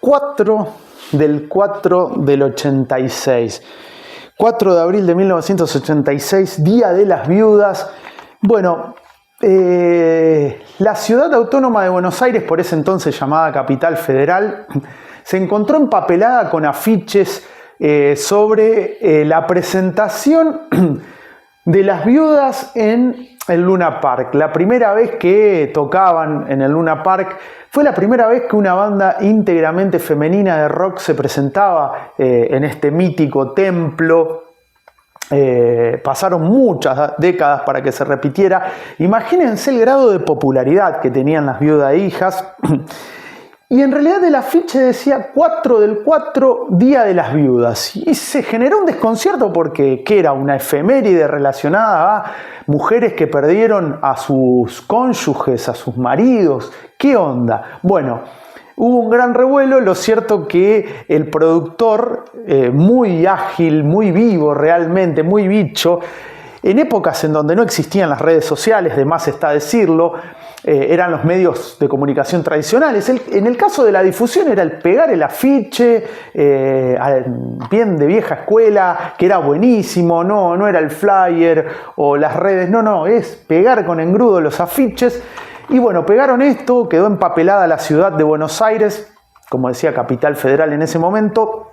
4 del 4 del 86. 4 de abril de 1986, Día de las Viudas. Bueno, la ciudad autónoma de Buenos Aires, por ese entonces llamada Capital Federal, se encontró empapelada con afiches sobre la presentación de las viudas en el Luna Park. La primera vez que tocaban en el Luna Park fue la primera vez que una banda íntegramente femenina de rock se presentaba en este mítico templo. Pasaron muchas décadas para que se repitiera. Imagínense el grado de popularidad que tenían las viudas hijas. Y en realidad el afiche decía 4 del 4, Día de las Viudas. Y se generó un desconcierto porque ¿qué era? Una efeméride relacionada a mujeres que perdieron a sus cónyuges, a sus maridos. ¿Qué onda? Bueno, hubo un gran revuelo. Lo cierto que el productor, muy ágil, muy vivo realmente, muy bicho, en épocas en donde no existían las redes sociales, de más está decirlo, eran los medios de comunicación tradicionales. En el caso de la difusión era el pegar el afiche, bien de vieja escuela, que era buenísimo, no era el flyer o las redes, no, es pegar con engrudo los afiches. Y bueno, pegaron esto, quedó empapelada la ciudad de Buenos Aires, como decía Capital Federal en ese momento,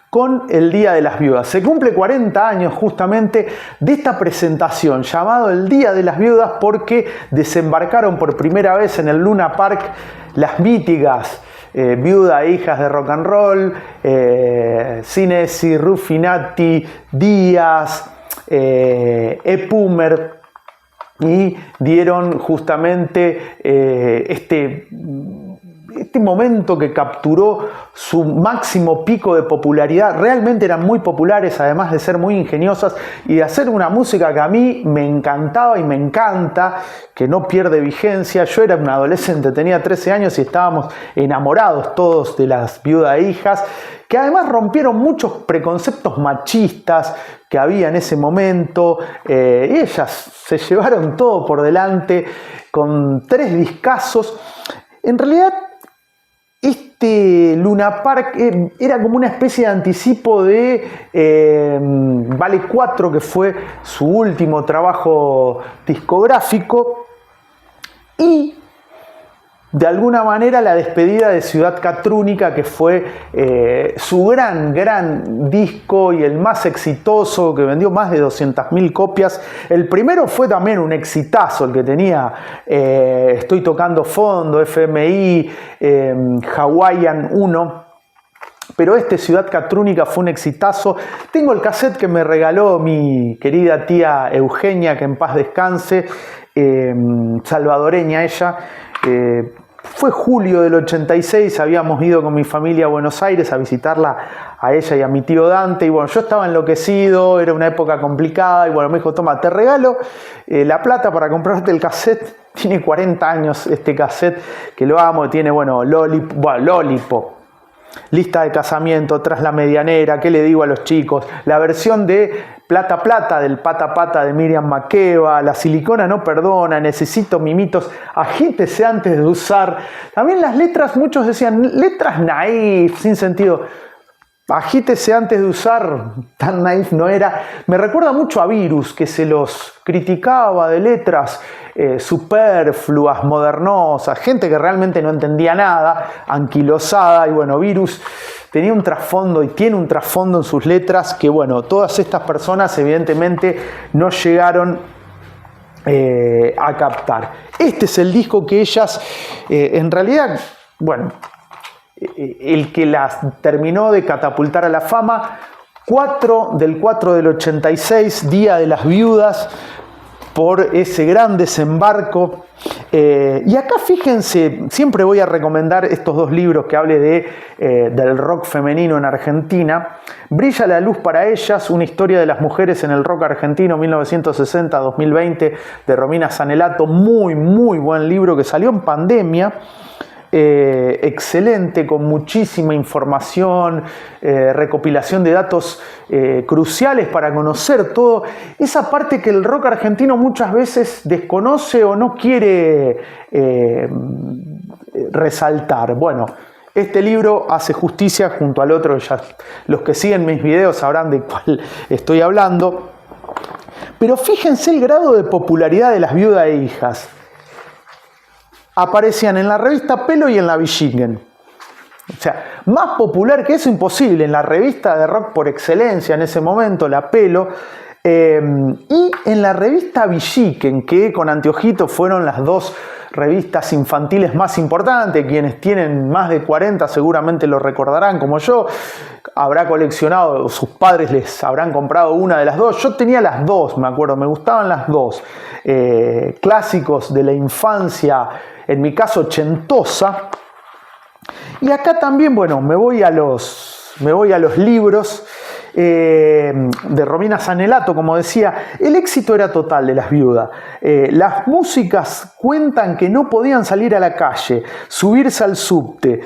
con el Día de las Viudas. Se cumple 40 años justamente de esta presentación llamado el Día de las Viudas porque desembarcaron por primera vez en el Luna Park las míticas viudas e hijas de rock and roll, Sinesi, Ruffinati, Díaz, Epumer, y dieron justamente este momento que capturó su máximo pico de popularidad. Realmente eran muy populares, además de ser muy ingeniosas y de hacer una música que a mí me encantaba y me encanta, que no pierde vigencia. Yo era un adolescente, tenía 13 años y estábamos enamorados todos de las viudas e hijas, que además rompieron muchos preconceptos machistas que había en ese momento. Y ellas se llevaron todo por delante con 3 discazos. En realidad, este Luna Park era como una especie de anticipo de Vale 4, que fue su último trabajo discográfico, y de alguna manera la despedida de Ciudad Catrúnica, que fue su gran disco y el más exitoso, que vendió más de 200.000 copias. El primero fue también un exitazo, el que tenía Estoy tocando fondo, FMI, Hawaiian 1. Pero este Ciudad Catrúnica fue un exitazo. Tengo el cassette que me regaló mi querida tía Eugenia, que en paz descanse, salvadoreña ella. Fue julio del 86, habíamos ido con mi familia a Buenos Aires a visitarla a ella y a mi tío Dante, y bueno, yo estaba enloquecido, era una época complicada, y bueno, me dijo, toma, te regalo la plata para comprarte el cassette. Tiene 40 años este cassette, que lo amo, tiene, bueno, Lollipop, Lista de casamiento, Tras la medianera, ¿qué le digo a los chicos? La versión de Plata Plata del Pata Pata de Miriam Makeba, La silicona no perdona, Necesito mimitos, Agítese antes de usar. También las letras, muchos decían, letras naif, sin sentido. Agítese antes de usar, tan naif no era. Me recuerda mucho a Virus, que se los criticaba de letras superfluas, modernosas, gente que realmente no entendía nada, anquilosada. Y bueno, Virus tenía un trasfondo y tiene un trasfondo en sus letras que, bueno, todas estas personas evidentemente no llegaron a captar. Este es el disco que ellas, en realidad, bueno, el que las terminó de catapultar a la fama. 4 del 4 del 86, Día de las Viudas, por ese gran desembarco. Y acá fíjense, siempre voy a recomendar estos 2 libros que hable del rock femenino en Argentina. Brilla la luz para ellas, una historia de las mujeres en el rock argentino 1960-2020, de Romina Sanelato. Muy buen libro que salió en pandemia. Excelente, con muchísima información, recopilación de datos cruciales para conocer todo esa parte que el rock argentino muchas veces desconoce o no quiere resaltar. Bueno, este libro hace justicia junto al otro, ya los que siguen mis videos sabrán de cuál estoy hablando. Pero fíjense el grado de popularidad de Las Viudas e Hijas. Aparecían en la revista Pelo y en la Villiquen. O sea, más popular que eso imposible, en la revista de rock por excelencia en ese momento, la Pelo, y en la revista Villiquen, que con anteojitos fueron las dos revistas infantiles más importantes. Quienes tienen más de 40 seguramente lo recordarán como yo. Habrá coleccionado, sus padres les habrán comprado una de las dos. Yo tenía las dos, me acuerdo, me gustaban las dos. Clásicos de la infancia, en mi caso ochentosa. Y acá también, bueno, me voy a los libros de Romina Sanelato, como decía. El éxito era total de Las Viudas. Las músicas cuentan que no podían salir a la calle, subirse al subte,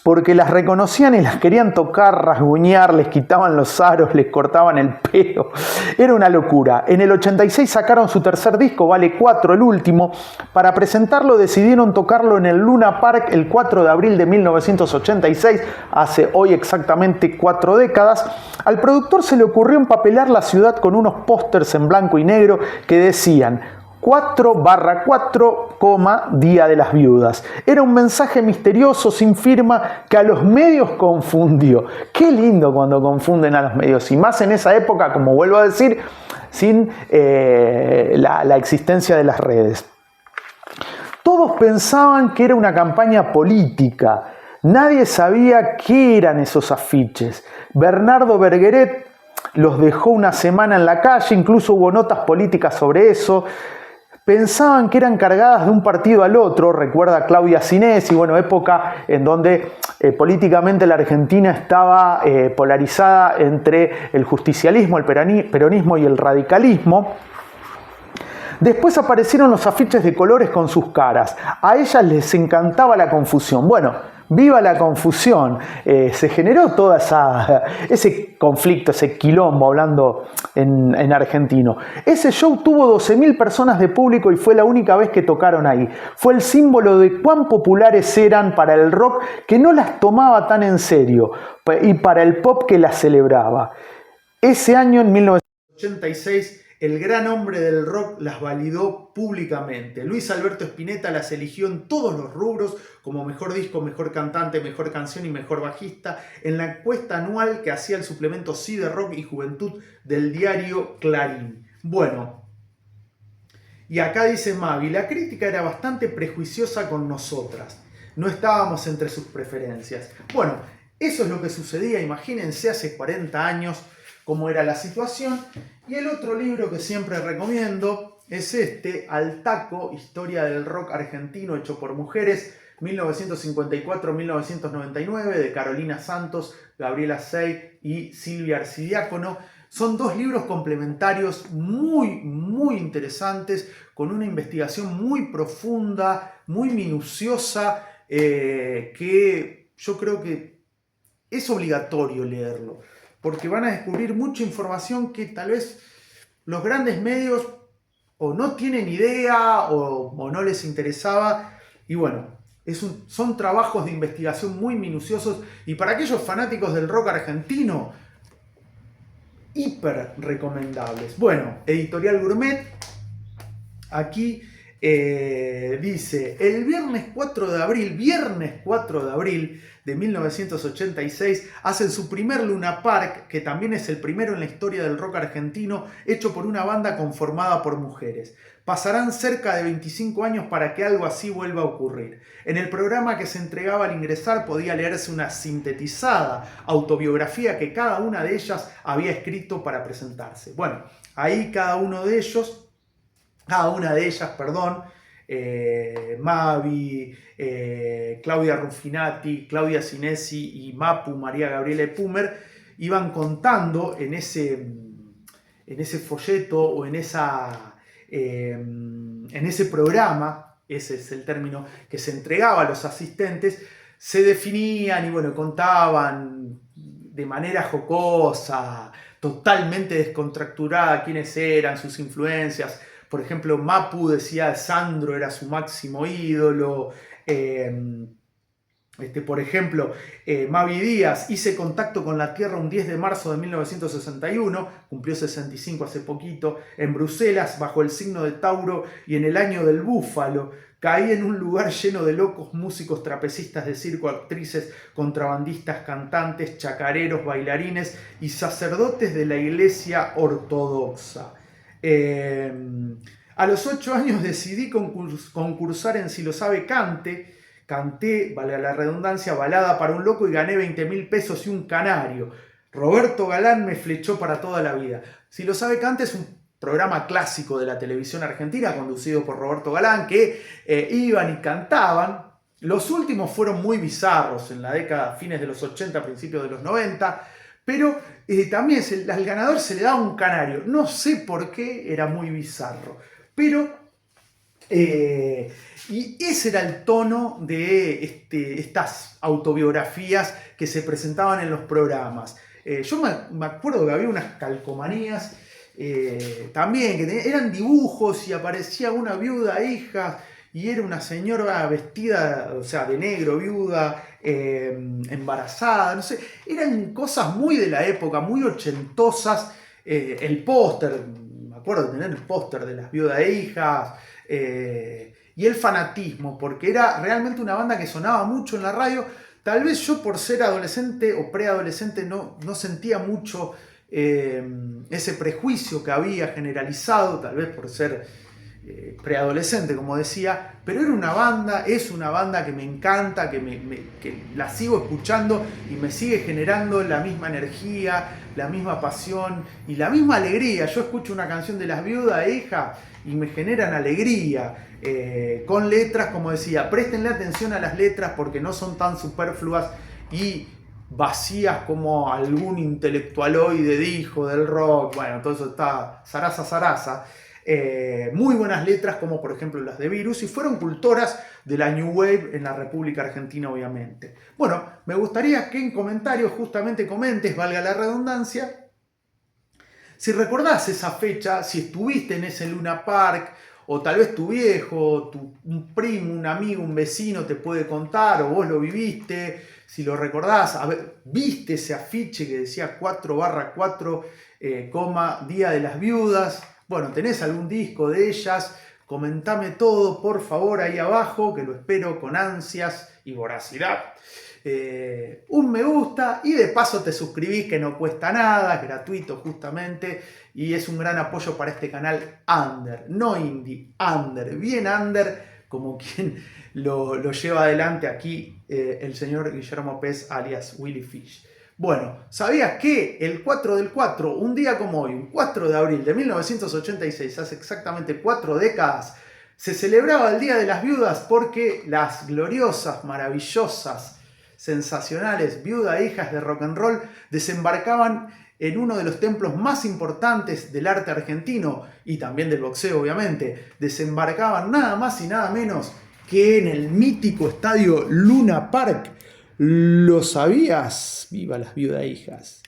porque las reconocían y las querían tocar, rasguñar, les quitaban los aros, les cortaban el pelo. Era una locura. En el 86 sacaron su tercer disco, Vale 4, el último. Para presentarlo decidieron tocarlo en el Luna Park el 4 de abril de 1986, hace hoy exactamente 4 décadas. Al productor se le ocurrió empapelar la ciudad con unos pósters en blanco y negro que decían 4/4, Día de las Viudas. Era un mensaje misterioso, sin firma, que a los medios confundió. Qué lindo cuando confunden a los medios, y más en esa época, como vuelvo a decir, sin la existencia de las redes. Todos pensaban que era una campaña política. Nadie sabía qué eran esos afiches. Bernardo Bergeret los dejó una semana en la calle, incluso hubo notas políticas sobre eso. Pensaban que eran cargadas de un partido al otro, recuerda Claudia Sinesi, bueno, época en donde políticamente la Argentina estaba polarizada entre el justicialismo, el peronismo y el radicalismo. Después aparecieron los afiches de colores con sus caras. A ellas les encantaba la confusión. Bueno, viva la confusión. Se generó todo ese conflicto, ese quilombo, hablando en argentino. Ese show tuvo 12.000 personas de público y fue la única vez que tocaron ahí. Fue el símbolo de cuán populares eran para el rock, que no las tomaba tan en serio, y para el pop, que las celebraba. Ese año, en 1986, el gran hombre del rock las validó públicamente. Luis Alberto Spinetta las eligió en todos los rubros como mejor disco, mejor cantante, mejor canción y mejor bajista en la encuesta anual que hacía el suplemento Sí de Rock y Juventud del diario Clarín. Bueno, y acá dice Mavi, la crítica era bastante prejuiciosa con nosotras. No estábamos entre sus preferencias. Bueno, eso es lo que sucedía, imagínense, hace 40 años cómo era la situación. Y el otro libro que siempre recomiendo es este, Al Taco, Historia del Rock Argentino hecho por mujeres, 1954-1999, de Carolina Santos, Gabriela Sey y Silvia Arcidiácono. Son dos libros complementarios muy, muy interesantes, con una investigación muy profunda, muy minuciosa, que yo creo que es obligatorio leerlo, porque van a descubrir mucha información que tal vez los grandes medios o no tienen idea o no les interesaba. Y bueno, son trabajos de investigación muy minuciosos, y para aquellos fanáticos del rock argentino, hiper recomendables. Bueno, Editorial Gourmet, aquí dice, el viernes 4 de abril de 1986, hacen su primer Luna Park, que también es el primero en la historia del rock argentino, hecho por una banda conformada por mujeres. Pasarán cerca de 25 años para que algo así vuelva a ocurrir. En el programa que se entregaba al ingresar podía leerse una sintetizada autobiografía que cada una de ellas había escrito para presentarse. Bueno, ahí cada una de ellas, Mavi, Claudia Ruffinati, Claudia Sinesi y Mapu, María Gabriela Pumer, iban contando en ese folleto o en ese programa, ese es el término que se entregaba a los asistentes, se definían y bueno, contaban de manera jocosa, totalmente descontracturada, quiénes eran, sus influencias. Por ejemplo, Mapu decía que Sandro era su máximo ídolo. Por ejemplo, Mavi Díaz, hice contacto con la Tierra un 10 de marzo de 1961, cumplió 65 hace poquito, en Bruselas, bajo el signo de Tauro y en el año del búfalo. Caí en un lugar lleno de locos, músicos, trapecistas de circo, actrices, contrabandistas, cantantes, chacareros, bailarines y sacerdotes de la iglesia ortodoxa. A los 8 años decidí concursar en Si lo sabe cante. Canté, valga la redundancia, Balada para un loco y gané 20.000 pesos y un canario. Roberto Galán me flechó para toda la vida. Si lo sabe cante es un programa clásico de la televisión argentina conducido por Roberto Galán que iban y cantaban. Los últimos fueron muy bizarros en la década, fines de los 80, principios de los 90, pero también al ganador se le daba un canario. No sé por qué, era muy bizarro, pero y ese era el tono de estas autobiografías que se presentaban en los programas. Yo me acuerdo que había unas calcomanías también, que eran dibujos y aparecía una viuda hija y era una señora vestida, o sea, de negro, viuda, embarazada, no sé, eran cosas muy de la época, muy ochentosas. El póster, me acuerdo de tener el póster de las viudas hijas, y el fanatismo, porque era realmente una banda que sonaba mucho en la radio. Tal vez yo, por ser adolescente o preadolescente, no sentía mucho ese prejuicio que había generalizado, tal vez por ser preadolescente, como decía, pero era una banda, es una banda que me encanta, que la sigo escuchando y me sigue generando la misma energía, la misma pasión y la misma alegría. Yo escucho una canción de Las Viudas Hijas y me generan alegría, con letras, como decía, préstenle atención a las letras porque no son tan superfluas y vacías como algún intelectualoide dijo del rock. Bueno, todo eso está zaraza. Muy buenas letras, como por ejemplo las de Virus, y fueron cultoras de la New Wave en la República Argentina, obviamente. Bueno, me gustaría que en comentarios justamente comentes, valga la redundancia, si recordás esa fecha, si estuviste en ese Luna Park, o tal vez tu viejo, un primo, un amigo, un vecino te puede contar, o vos lo viviste, si lo recordás, viste ese afiche que decía 4/4, Día de las Viudas. Bueno, ¿tenés algún disco de ellas? Comentame todo, por favor, ahí abajo, que lo espero con ansias y voracidad. Un me gusta y de paso te suscribís, que no cuesta nada, es gratuito justamente, y es un gran apoyo para este canal under, no indie, under, bien under, como quien lo lleva adelante aquí el señor Guillermo Pez, alias Willy Fish. Bueno, ¿sabías que el 4 del 4, un día como hoy, un 4 de abril de 1986, hace exactamente 4 décadas, se celebraba el Día de las Viudas porque las gloriosas, maravillosas, sensacionales viudas hijas de rock and roll desembarcaban en uno de los templos más importantes del arte argentino y también del boxeo, obviamente? Desembarcaban nada más y nada menos que en el mítico estadio Luna Park. ¿Lo sabías? ¡Viva las viudas hijas!